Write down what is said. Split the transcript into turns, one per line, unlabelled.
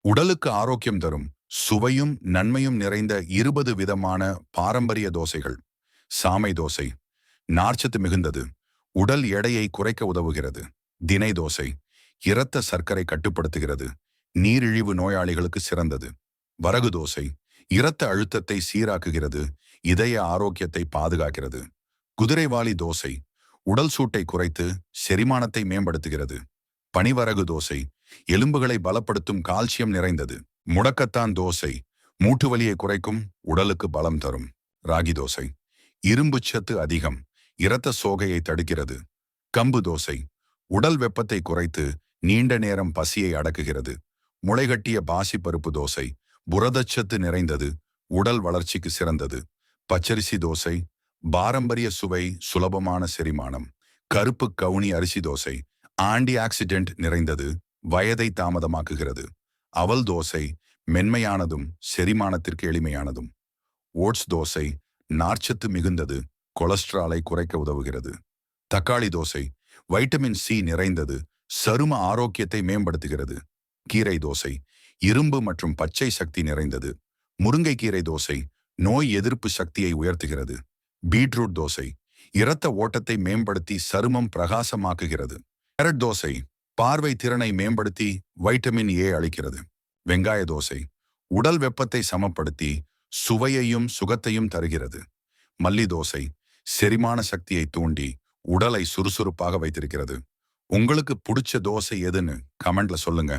உடலுக்கு ஆரோக்கியம் தரும் சுவையும் நன்மையும் நிறைந்த 20 விதமான பாரம்பரிய தோசைகள். சாமை தோசை நார்ச்சத்து மிகுந்தது, உடல் எடையை குறைக்க உதவுகிறது. தினை தோசை இரத்த சர்க்கரை கட்டுப்படுத்துகிறது, நீரிழிவு நோயாளிகளுக்கு சிறந்தது. வரகு தோசை இரத்த அழுத்தத்தை சீராக்குகிறது, இதய ஆரோக்கியத்தை பாதுகாக்கிறது. குதிரைவாலி தோசை உடல் சூட்டை குறைத்து செரிமானத்தை மேம்படுத்துகிறது. பனிவரகு தோசை எலும்புகளை பலப்படுத்தும் கால்சியம் நிறைந்தது. முடக்கத்தான் தோசை மூட்டு வலியை குறைக்கும், உடலுக்கு பலம் தரும். ராகி தோசை இரும்புச்சத்து அதிகம், இரத்த சோகையை தடுக்கிறது. கம்பு தோசை உடல் வெப்பத்தை குறைத்து நீண்ட நேரம் பசியை அடக்குகிறது. முளைகட்டிய பாசிப்பருப்பு தோசை புரதச்சத்து நிறைந்தது, உடல் வளர்ச்சிக்கு சிறந்தது. பச்சரிசி தோசை பாரம்பரிய சுவை, சுலபமான செரிமானம். கருப்பு கவுனி அரிசி தோசை ஆன்டி ஆக்சிடென்ட் நிறைந்தது, வயதை தாமதமாக்குகிறது. அவல் தோசை மென்மையானதும் செரிமானத்திற்கு எளிமையானதும். ஓட்ஸ் தோசை நார்ச்சத்து மிகுந்தது, கொலஸ்ட்ராலை குறைக்க உதவுகிறது. தக்காளி தோசை வைட்டமின் சி நிறைந்தது, சரும ஆரோக்கியத்தை மேம்படுத்துகிறது. கீரை தோசை இரும்பு மற்றும் பச்சை சக்தி நிறைந்தது. முருங்கைக்கீரை தோசை நோய் எதிர்ப்பு சக்தியை உயர்த்துகிறது. பீட்ரூட் தோசை இரத்த ஓட்டத்தை மேம்படுத்தி சருமம் பிரகாசமாக்குகிறது. கேரட் தோசை பார்வை திறனை மேம்படுத்தி வைட்டமின் ஏ அளிக்கிறது. வெங்காய தோசை உடல் வெப்பத்தை சமப்படுத்தி சுவையையும் சுகத்தையும் தருகிறது. மல்லி தோசை செரிமான சக்தியை தூண்டி உடலை சுறுசுறுப்பாக வைத்திருக்கிறது. உங்களுக்கு பிடிச்ச தோசை எதுன்னு கமெண்ட்ல சொல்லுங்க.